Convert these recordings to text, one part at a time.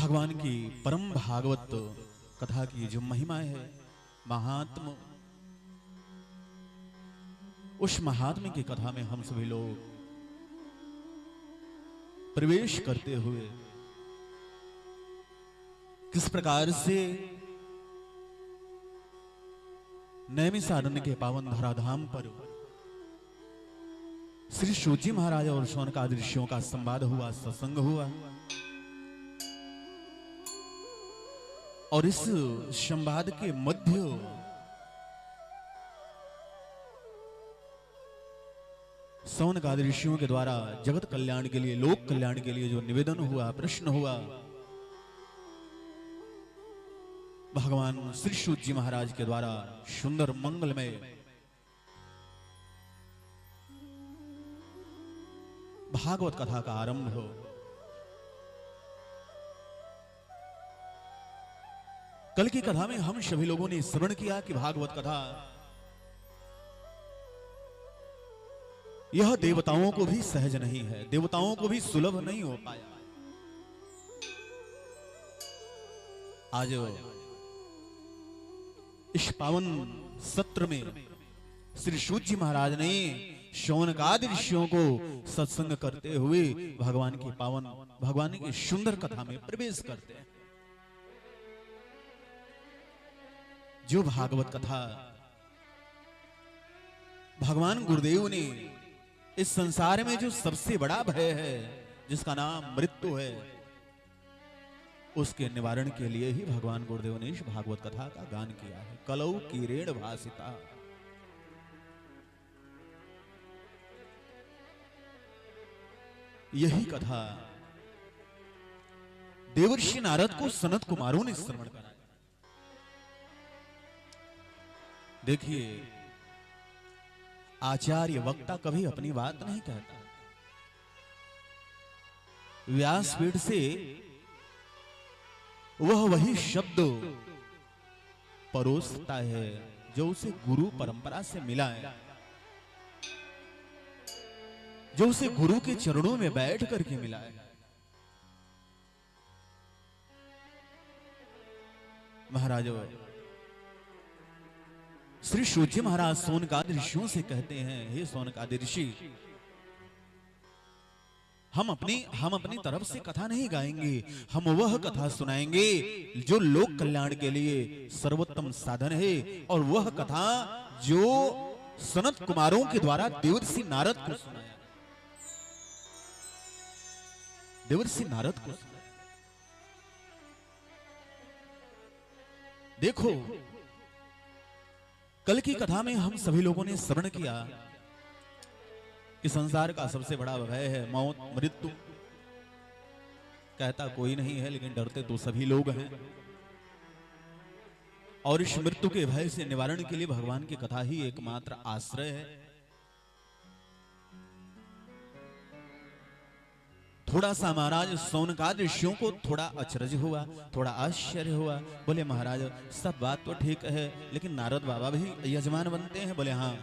भगवान की परम भागवत कथा की जो महिमा है, महात्म, उस महात्म्य की कथा में हम सभी लोग प्रवेश करते हुए किस प्रकार से नैमिषारण्य के पावन धराधाम पर श्री सूजी महाराज और शौनकादि ऋषियों का संवाद हुआ, सत्संग हुआ। और इस संवाद के मध्य शौनकादि ऋषियों के द्वारा जगत कल्याण के लिए, लोक कल्याण के लिए जो निवेदन हुआ, प्रश्न हुआ, भगवान श्री सूत जी महाराज के द्वारा सुंदर मंगलमय भागवत कथा का आरंभ हो। कल की कथा में हम सभी लोगों ने श्रवण किया कि भागवत कथा यह देवताओं को भी सहज नहीं है, देवताओं को भी सुलभ नहीं हो पाया। आज इस पावन सत्र में श्री सूत जी महाराज ने शौनकादि ऋषियों को सत्संग करते हुए भगवान की पावन, भगवान की सुंदर कथा में प्रवेश करते हैं। जो भागवत कथा भगवान गुरुदेव ने इस संसार में जो सबसे बड़ा भय है, जिसका नाम मृत्यु है, उसके निवारण के लिए ही भगवान गुरुदेव ने इस भागवत कथा का गान किया है। कलौ कीरेण भासिता, यही कथा देवर्षि नारद को सनत कुमारों ने श्रवण कराया। देखिए, आचार्य वक्ता कभी अपनी बात नहीं कहता। व्यासपीठ से वह वही शब्द परोसता है जो उसे गुरु परंपरा से मिला है, जो उसे गुरु के चरणों में बैठ करके मिला है। महाराज श्री सूत जी महाराज शौनकादि ऋषियों से कहते हैं, हे शौनकादि ऋषि, हम अपनी तरफ से कथा नहीं गाएंगे, हम वह कथा सुनाएंगे जो लोक कल्याण के लिए सर्वोत्तम साधन है, और वह कथा जो सनत कुमारों के द्वारा देवर्षि नारद को सुनाया, देवर्षि नारद को सुनाया। देखो, कल की कथा में हम सभी लोगों ने श्रवण किया कि संसार का सबसे बड़ा भय है मौत, मृत्यु। कहता कोई नहीं है, लेकिन डरते तो सभी लोग हैं। और इस मृत्यु के भय से निवारण के लिए भगवान की कथा ही एकमात्र आश्रय है। थोड़ा सा महाराज शौनकादि ऋषियों को थोड़ा अचरज हुआ, थोड़ा आश्चर्य हुआ। बोले महाराज सब बात तो ठीक है, लेकिन नारद बाबा भी यजमान बनते हैं? बोले हाँ।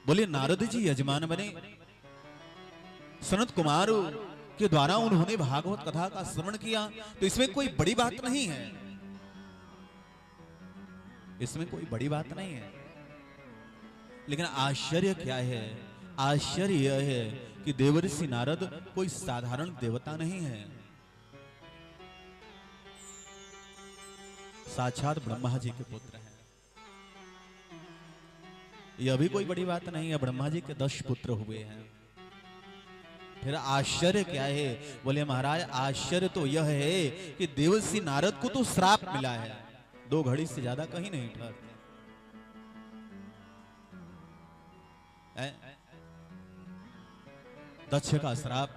बोले नारद जी यजमान बने, सनत कुमार के द्वारा उन्होंने भागवत कथा का श्रवण किया, तो इसमें कोई बड़ी बात नहीं है, इसमें कोई बड़ी बात नहीं है। लेकिन आश्चर्य क्या है? आश्चर्य यह है कि देवर्षि नारद कोई साधारण देवता नहीं है, साक्षात ब्रह्मा जी के पुत्र हैं। यह भी कोई बड़ी बात नहीं है, ब्रह्मा जी के 10 पुत्र हुए हैं। फिर आश्चर्य क्या है? बोले महाराज आश्चर्य तो यह है कि देवर्षि नारद को तो श्राप मिला है, 2 घड़ी से ज्यादा कहीं नहीं ठहरते। दक्ष का श्राप,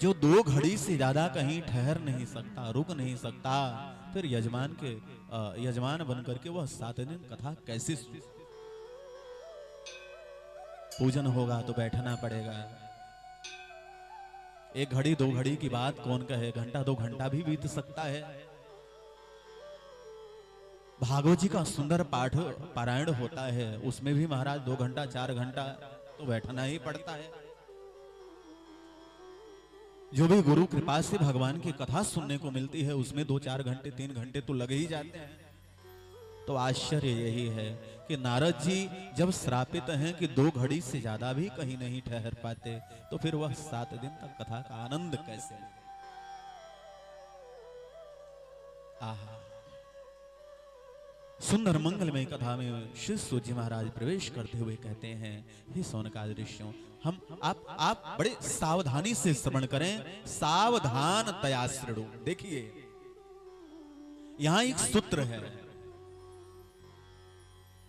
जो 2 घड़ी से ज्यादा कहीं ठहर नहीं सकता, रुक नहीं सकता, फिर यजमान बनकर के वह 7 दिन कथा कैसे सुने? पूजन होगा तो बैठना पड़ेगा। 1 घड़ी 2 घड़ी की बात कौन कहे, घंटा 2 घंटा भी बीत सकता है। भागवत जी का सुंदर पाठ पारायण होता है, उसमें भी महाराज 2 घंटा 4 घंटा तो बैठना ही पड़ता है। जो भी गुरु कृपा से भगवान की कथा सुनने को मिलती है उसमें 2-4 घंटे 3 घंटे तो लगे ही जाते हैं। तो आश्चर्य यही है कि नारद जी जब श्रापित हैं कि 2 घड़ी से ज्यादा भी कहीं नहीं ठहर पाते, तो फिर वह 7 दिन तक कथा का आनंद कैसे ले? आहा, सुंदर मंगलमय कथा में श्री सूत जी महाराज प्रवेश करते हुए कहते हैं, हे सौनकादि ऋषियों, आप बड़े सावधानी से श्रवण करें, सावधान तया शृणु। देखिए यहां एक सूत्र है,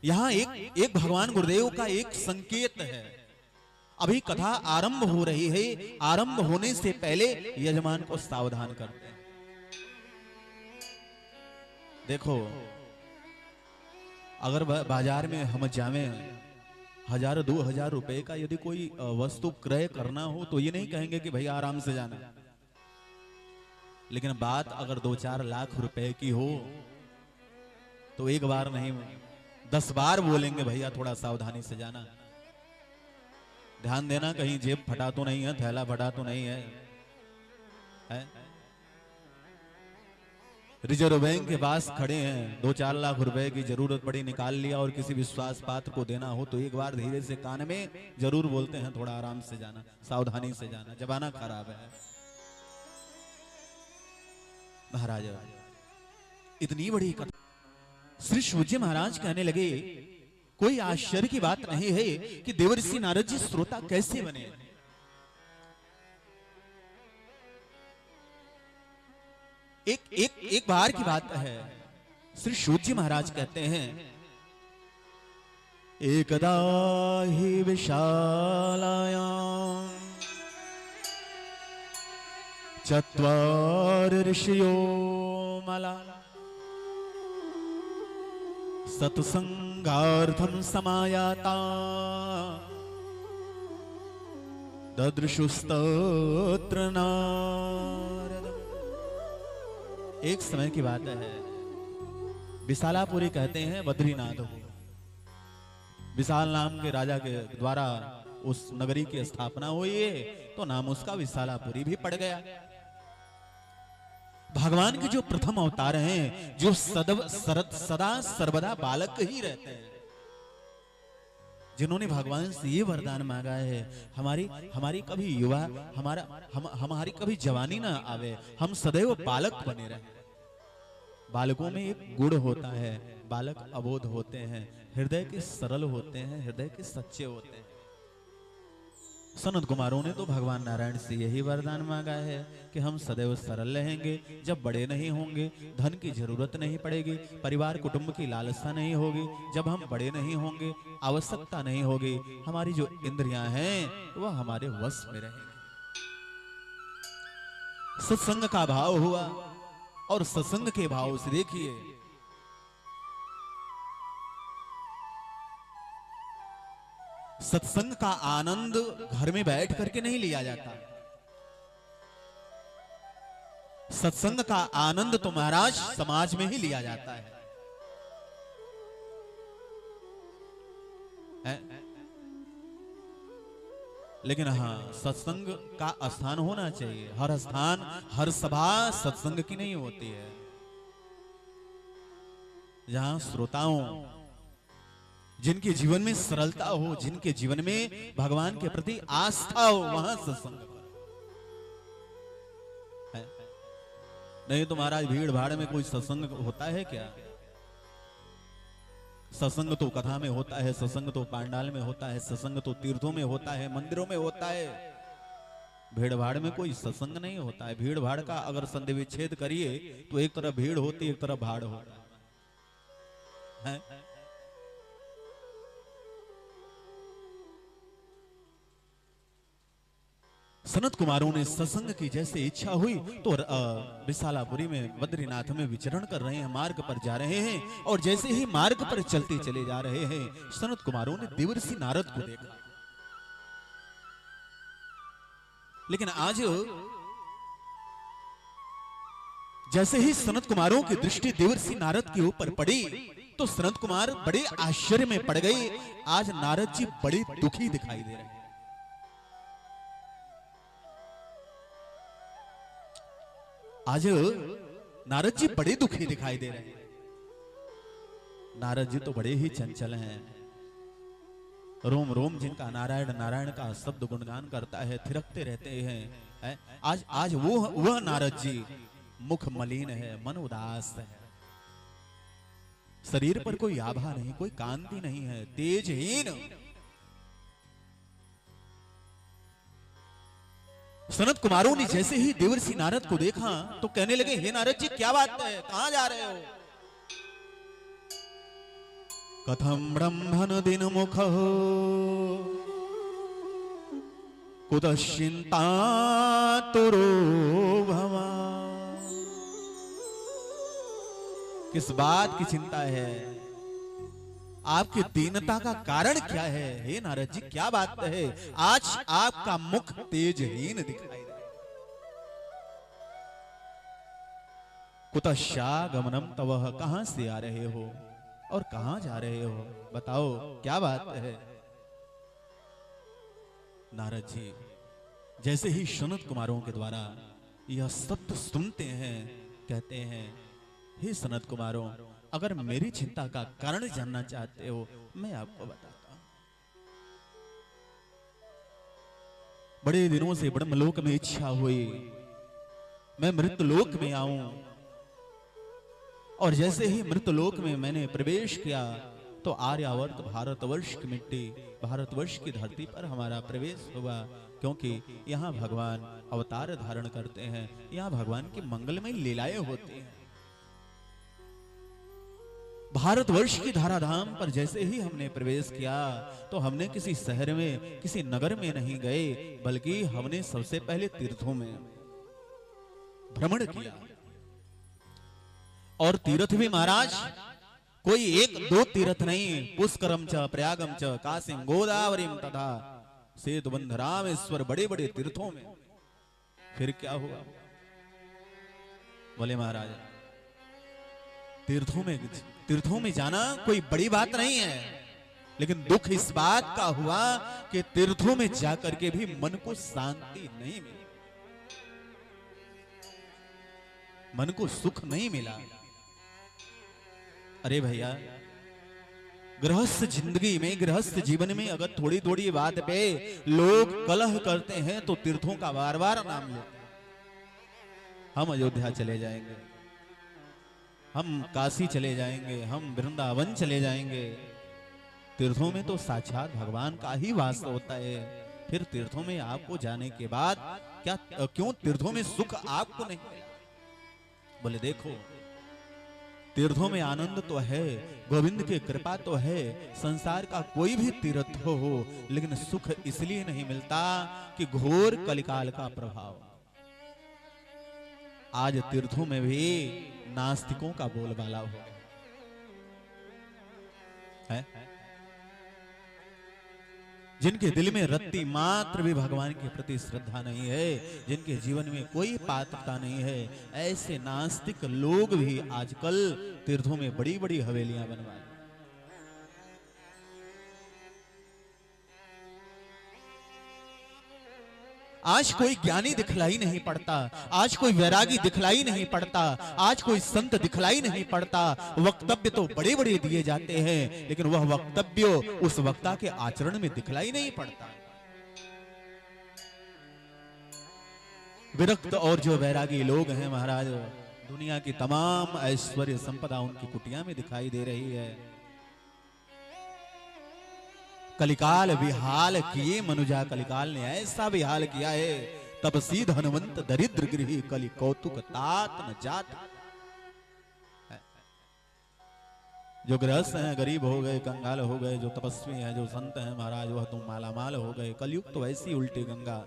यहां एक भगवान गुरुदेव का एक संकेत है। अभी कथा आरंभ हो रही है, आरंभ होने से पहले यजमान को सावधान करते हैं। देखो, अगर बाजार में हम जावे 1000-2000 रुपए का यदि कोई वस्तु क्रय करना हो तो ये नहीं कहेंगे कि भैया आराम से जाना, लेकिन बात अगर 2-4 लाख रुपए की हो तो एक बार नहीं 10 बार बोलेंगे भैया थोड़ा सावधानी से जाना, ध्यान देना कहीं जेब फटा तो नहीं है, थैला फटा तो नहीं है? रिजर्व बैंक के पास खड़े हैं, 2-4 लाख रुपए की जरूरत पड़ी, निकाल लिया और किसी विश्वास पात्र को देना हो तो एक बार धीरे से कान में जरूर बोलते हैं थोड़ा आराम से जाना, सावधानी से जाना, जमाना खराब है। महाराज इतनी बड़ी कथा श्री सूत जी महाराज कहने लगे, कोई आश्चर्य की बात नहीं है कि देवर्षि नारद जी श्रोता कैसे बने। एक बार की बात है, श्री सूत जी महाराज कहते हैं, एकदा ही विशालायां चत्वार ऋषियो मला सत्संगार्थं समायाता ददृशुस्तत्र नारद। एक समय की बात है, विशालापुरी कहते हैं बद्रीनाथ को, विशाल नाम के राजा के द्वारा उस नगरी की स्थापना हुई है तो नाम उसका विशालापुरी भी पड़ गया। भगवान के जो प्रथम अवतार हैं, जो सदा सर्वदा बालक ही रहते हैं, जिन्होंने भगवान से ये वरदान मांगा है, हमारी कभी युवा हमारी कभी जवानी ना आवे, हम सदैव बालक बने रहे। बालकों में एक गुण होता है, बालक अबोध होते हैं, हृदय के सरल होते हैं, हृदय के सच्चे होते हैं। सनत कुमारों ने तो भगवान नारायण से यही वरदान मांगा है कि हम सदैव सरल रहेंगे, जब बड़े नहीं होंगे धन की जरूरत नहीं पड़ेगी, परिवार कुटुंब की लालसा नहीं होगी, जब हम बड़े नहीं होंगे आवश्यकता नहीं होगी, हमारी जो इंद्रियां हैं वह हमारे वश में रहेंगी। सत्संग का भाव हुआ और सत्संग के भाव से देखिए, सत्संग का आनंद घर में बैठ करके नहीं लिया जाता। सत्संग का आनंद तो महाराज समाज में ही लिया जाता है। लेकिन हाँ, सत्संग का स्थान होना चाहिए। हर स्थान हर सभा सत्संग की नहीं होती है। जहां श्रोताओं जिनके जीवन में सरलता हो, जिनके जीवन में भगवान के प्रति आस्था हो, वहां सत्संग है। नहीं तो महाराज भीड़ भाड़ में कोई सत्संग होता है क्या? सत्संग तो कथा में होता है, सत्संग तो पांडाल में होता है, सत्संग तो तीर्थों में होता है, मंदिरों में होता है। भीड़ भाड़ में कोई सत्संग नहीं होता है। भीड़ भाड़ का अगर संधि विच्छेद करिए तो एक तरफ भीड़ होती है, एक तरफ भाड़ होता है। सनत कुमारों ने सत्संग की जैसे इच्छा हुई तो विशालापुरी में बद्रीनाथ में विचरण कर रहे हैं, मार्ग पर जा रहे हैं, और जैसे ही मार्ग पर चलते चले जा रहे हैं, सनत कुमारों ने देवर्षि नारद को देखा। लेकिन आज जैसे ही सनत कुमारों की दृष्टि देवर्षि नारद के ऊपर पड़ी तो सनत कुमार बड़े आश्चर्य में पड़ गए। आज नारद जी बड़े दुखी दिखाई दे रहे हैं। आज नारद जी बड़े दुखी दिखाई दे रहे हैं। नारद जी तो बड़े ही चंचल हैं। रोम रोम जिनका नारायण नारायण का शब्द गुणगान करता है, थिरकते रहते हैं। आज आज वह नारद जी मुख मलिन है, मन उदास है, शरीर पर कोई आभा नहीं, कोई कांति नहीं है, तेजहीन। सनत कुमारों ने जैसे ही देवर्षि नारद को देखा तो कहने लगे, हे नारद जी क्या बात है, कहां जा रहे हो? कथम ब्रह्मण दिन मुख कुतश्चिंता तुरो भवा। किस बात की चिंता है? आपकी दीनता का कारण क्या है? हे नारद जी क्या बात है? आज आपका मुख तेजहीन दिखाई दे। कुतश्चा गमनम तवः, कहां से आ रहे हो और कहां जा रहे हो? बताओ क्या बात है? नारद जी जैसे ही सनत कुमारों के द्वारा यह सत्य सुनते हैं, कहते हैं, हे सनत कुमारों, अगर मेरी चिंता का कारण जानना चाहते हो मैं आपको बताता हूं। बड़े दिनों से ब्रह्मलोक में इच्छा हुई मैं मृतलोक में आऊं, और जैसे ही मृतलोक में मैंने प्रवेश किया तो आर्यावर्त भारतवर्ष की मिट्टी, भारतवर्ष की धरती पर हमारा प्रवेश हुआ, क्योंकि यहाँ भगवान अवतार धारण करते हैं, यहाँ भगवान की मंगलमय लीलाएं होती हैं। भारतवर्ष की धराधाम पर जैसे ही हमने प्रवेश किया तो हमने किसी शहर में, किसी नगर में नहीं गए, बल्कि हमने सबसे पहले तीर्थों में भ्रमण किया। और तीर्थ भी महाराज कोई एक दो तीर्थ नहीं, पुष्करम च प्रयागम च काशीम गोदावरीम तथा सेतुबंध रामेश्वर, बड़े बड़े तीर्थों में। फिर क्या हुआ? बोले महाराज तीर्थों में जाना कोई बड़ी बात नहीं है, लेकिन दुख इस बात का हुआ कि तीर्थों में जाकर के भी मन को शांति नहीं मिली, मन को सुख नहीं मिला। अरे भैया, गृहस्थ जिंदगी में, गृहस्थ जीवन में अगर थोड़ी थोड़ी बात पे लोग कलह करते हैं तो तीर्थों का बार बार नाम लेते हैं। हम अयोध्या चले जाएंगे, हम काशी चले जाएंगे, हम वृंदावन चले जाएंगे। तीर्थों में तो साक्षात भगवान का ही वास होता है। फिर तीर्थों में आपको जाने के बाद क्या, क्यों तीर्थों में सुख आपको नहीं? बोले देखो, तीर्थों में आनंद तो है, गोविंद की कृपा तो है, संसार का कोई भी तीर्थ हो, लेकिन सुख इसलिए नहीं मिलता कि घोर कलिकाल का प्रभाव। आज तीर्थों में भी नास्तिकों का बोलबाला हो है, जिनके दिल में रत्ती मात्र भी भगवान के प्रति श्रद्धा नहीं है, जिनके जीवन में कोई पात्रता नहीं है, ऐसे नास्तिक लोग भी आजकल तीर्थों में बड़ी बड़ी हवेलियां बनवाए। आज कोई ज्ञानी दिखलाई नहीं पड़ता, आज कोई वैरागी दिखलाई नहीं पड़ता, आज कोई संत दिखलाई नहीं पड़ता। वक्तव्य तो बड़े बड़े दिए जाते हैं, लेकिन वह वक्तव्य उस वक्ता के आचरण में दिखलाई नहीं पड़ता। विरक्त और जो वैरागी लोग हैं महाराज, दुनिया की तमाम ऐश्वर्य संपदा उनकी कुटिया में दिखाई दे रही है। कलिकाल विहाल किए मनुजा, कलिकाल ने ऐसा विहाल किया है, तब सीध हनुमंत दरिद्र गृही कलि कौतुक तात न जात। जो गृहस्थ हैं गरीब हो गए, कंगाल हो गए, जो तपस्वी हैं, जो संत हैं महाराज, वह तुम मालामाल हो गए। कलयुग तो ऐसी उल्टी गंगा।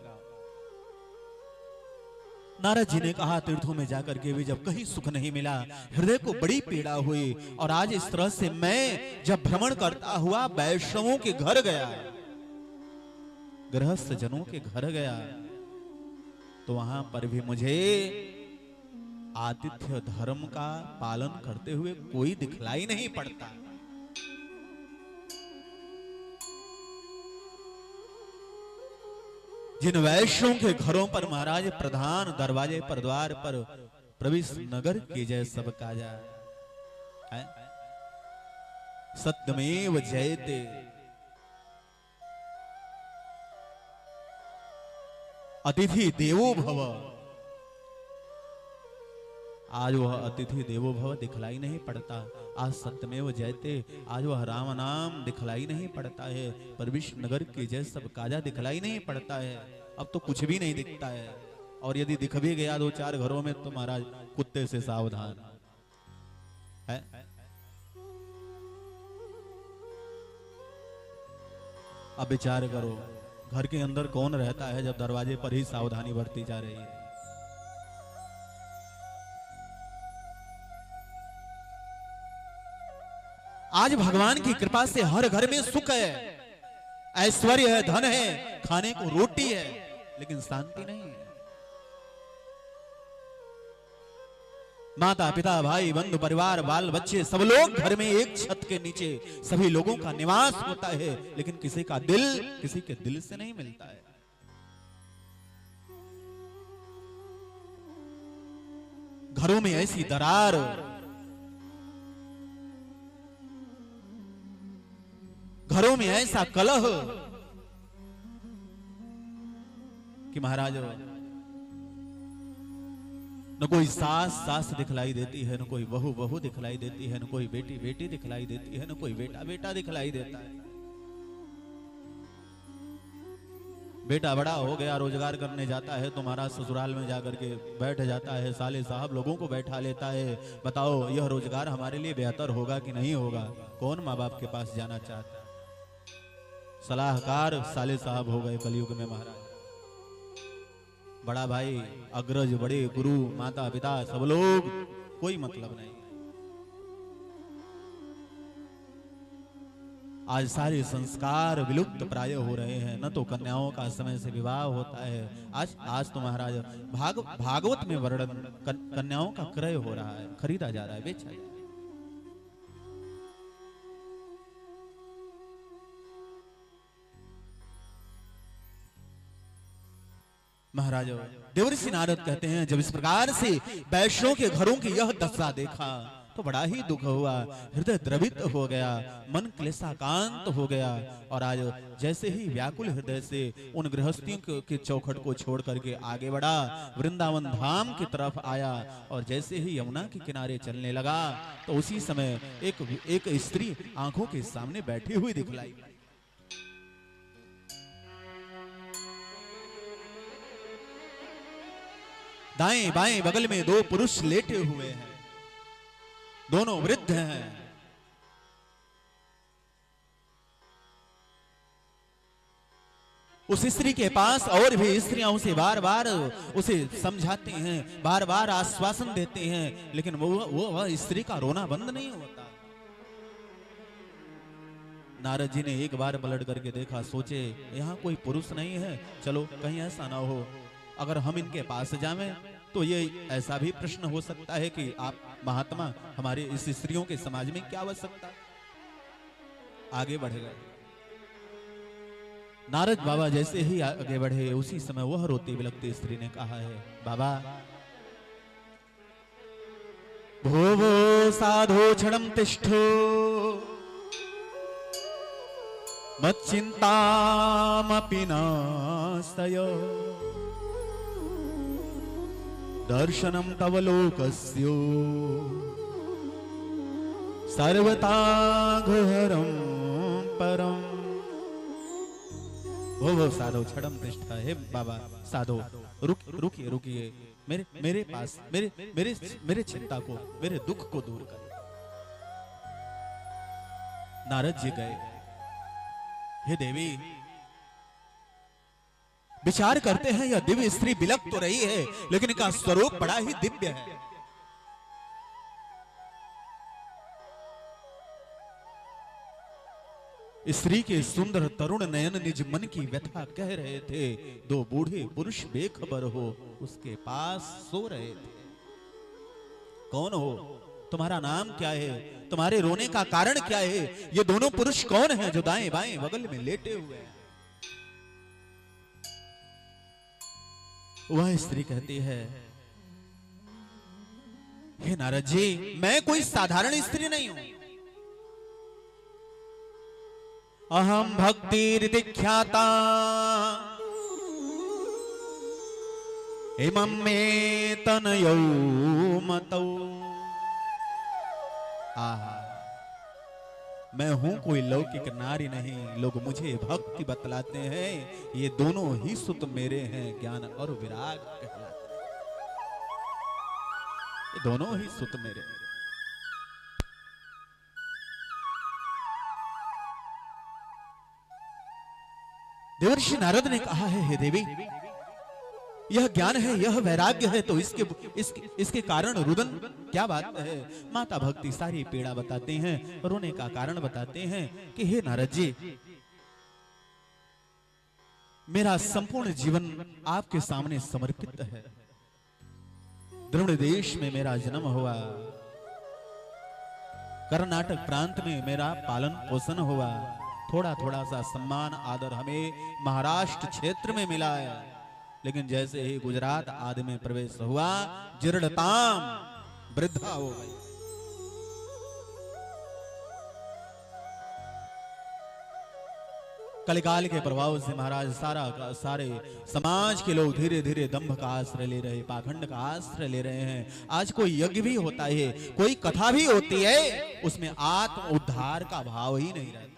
नारद जी ने कहा तीर्थों में जाकर के भी जब कहीं सुख नहीं मिला, हृदय को बड़ी पीड़ा हुई, और आज इस तरह से मैं जब भ्रमण करता हुआ वैष्णवों के घर गया, गृहस्थ जनों के घर गया, तो वहां पर भी मुझे आतिथ्य धर्म का पालन करते हुए कोई दिखलाई नहीं पड़ता। जिन वैश्यों के घरों पर महाराज प्रधान दरवाजे पर, द्वार पर प्रवेश नगर के जय सब काजा। सत्यमेव जयते। अतिथि देवो भव। आज वह अतिथि देवो भव दिखलाई नहीं पड़ता। आज सत्यमेव जयते, आज वह राम नाम दिखलाई नहीं पड़ता है। प्रवेश नगर के जय सब काजा दिखलाई नहीं पड़ता है। अब तो कुछ भी नहीं दिखता है, और यदि दिख भी गया 2-4 घरों में तो महाराज कुत्ते से सावधान है। अब विचार करो, घर के अंदर कौन रहता है जब दरवाजे पर ही सावधानी बरती जा रही है। आज भगवान की कृपा से हर घर में सुख है, ऐश्वर्य है, धन है, खाने को रोटी है, लेकिन शांति नहीं है। माता पिता भाई बंधु परिवार बाल बच्चे सब लोग घर में एक छत के नीचे सभी लोगों का निवास होता है, लेकिन किसी का दिल किसी के दिल से नहीं मिलता है। घरों में ऐसी दरार, घरों में ऐसा कलह कि महाराज न कोई सास दिखलाई देती है, न कोई बहू दिखलाई देती है, न कोई बेटी दिखलाई देती है, न कोई बेटा दिखलाई देता है। बेटा बड़ा हो गया, रोजगार करने जाता है तो महाराज ससुराल में जाकर के बैठ जाता है, साले साहब लोगों को बैठा लेता है। बताओ यह रोजगार हमारे लिए बेहतर होगा कि नहीं होगा? कौन माँ बाप के पास जाना चाहता है? सलाहकार साले साहब हो गए कलयुग में महाराज। बड़ा भाई, अग्रज, बड़े गुरु, माता पिता सब लोग, कोई मतलब नहीं। आज सारे संस्कार विलुप्त प्राय हो रहे हैं। न तो कन्याओं का समय से विवाह होता है। आज तो महाराज भागवत में वर्णन, कन्याओं का क्रय हो रहा है, खरीदा जा रहा है, बेचा जा रहा है। महाराज देवर्षि नारद कहते हैं, जब इस प्रकार से वैष्णव के घरों की यह दशा देखा तो बड़ा ही दुख हुआ, हृदय द्रवित हो गया, मन क्लेशाकांत हो गया। और आज जैसे ही व्याकुल हृदय से उन गृहस्थियों के चौखट को छोड़ करके आगे बढ़ा, वृंदावन धाम की तरफ आया, और जैसे ही यमुना के किनारे चलने लगा तो उसी समय एक स्त्री आंखों के सामने बैठी हुई दिखलाई। दाएं बाएं बगल में 2 पुरुष लेटे हुए हैं, दोनों वृद्ध हैं। उस स्त्री के पास और भी स्त्रियां उसे बार बार उसे समझाती हैं, बार बार आश्वासन देते हैं, लेकिन वह स्त्री का रोना बंद नहीं होता। नारद जी ने एक बार पलट करके देखा, सोचे यहां कोई पुरुष नहीं है, चलो कहीं ऐसा ना हो अगर हम इनके पास जावें तो ये ऐसा भी प्रश्न हो सकता है कि आप महात्मा हमारे इस स्त्रियों के समाज में क्या आवश्यकता। आगे बढ़ गए। नारद बाबा जैसे ही आगे बढ़े उसी समय वह रोती बिलखती स्त्री ने कहा है, बाबा भोवो साधो क्षणम तिष्ठो मच्चिंतामपि नास्तयो दर्शनम तव लोकस्यो सर्वताघहरम परम। भो साधो क्षणम तिष्ठा। हे बाबा साधो रुकिए रुकिए, मेरे पास मेरे चिंता को, मेरे दुख को दूर कर। नारद जी गए। हे देवी, विचार करते हैं यह दिव्य स्त्री बिलख तो रही है, लेकिन इनका स्वरूप बड़ा ही दिव्य है। स्त्री के सुंदर तरुण नयन निज मन की व्यथा कह रहे थे। 2 बूढ़े पुरुष बेखबर हो उसके पास सो रहे थे। कौन हो? तुम्हारा नाम क्या है? तुम्हारे रोने का कारण क्या है? ये दोनों पुरुष कौन हैं जो दाएं बाएं बगल में लेटे हुए हैं? वह स्त्री कहती है, हे नारद जी, मैं कोई साधारण स्त्री नहीं हूं। अहम भक्तिरिति ख्याता इमं मे तनयौ मतौ। आहा, मैं हूं कोई लौकिक नारी नहीं, लोग मुझे भक्ति बतलाते हैं। ये दोनों ही सुत मेरे हैं, ज्ञान और विराग कहलाते हैं। ये दोनों ही सुत मेरे हैं। देवर्षि नारद ने कहा है, हे देवी, यह ज्ञान है, यह वैराग्य है, तो इसके कारण रुदन क्या बात है। माता भक्ति सारी पीड़ा बताते हैं, रोने का कारण बताते हैं कि हे नारद जी, मेरा संपूर्ण जीवन आपके सामने समर्पित है। द्रविड़ देश में मेरा जन्म हुआ, कर्नाटक प्रांत में मेरा पालन पोषण हुआ, थोड़ा थोड़ा सा सम्मान आदर हमें महाराष्ट्र क्षेत्र में मिला है, लेकिन जैसे ही गुजरात आदि में प्रवेश हुआ, जीर्णताम वृद्धा हो गई। कलिकाल के प्रभाव से महाराज सारे समाज के लोग धीरे धीरे दंभ का आश्रय ले रहे, पाखंड का आश्रय ले रहे हैं। आज कोई यज्ञ भी होता है, कोई कथा भी होती है, उसमें आत्म उद्धार का भाव ही नहीं रहता।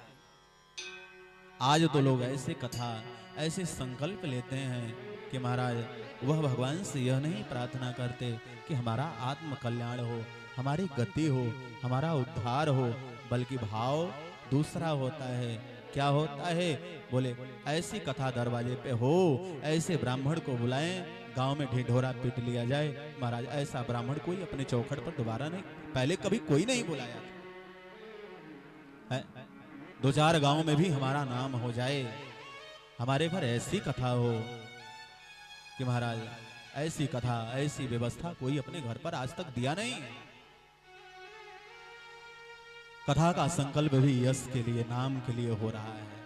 आज तो लोग ऐसे कथा, ऐसे संकल्प लेते हैं कि महाराज वह भगवान से यह नहीं प्रार्थना करते कि हमारा आत्म कल्याण हो, हमारी गति हो, हमारा उद्धार हो, बल्कि भाव दूसरा होता है। क्या होता है? बोले ऐसी कथा दरवाजे पे हो, ऐसे ब्राह्मण को बुलाएं, गांव में ढिढोरा पीट लिया जाए। महाराज ऐसा ब्राह्मण कोई अपने चौखट पर दोबारा नहीं, पहले कभी कोई नहीं बुलाया था। दो चार गांव में भी हमारा नाम हो जाए, हमारे घर ऐसी कथा हो कि महाराज ऐसी कथा, ऐसी व्यवस्था कोई अपने घर पर आज तक दिया नहीं। कथा का संकल्प भी यश के लिए, नाम के लिए हो रहा है।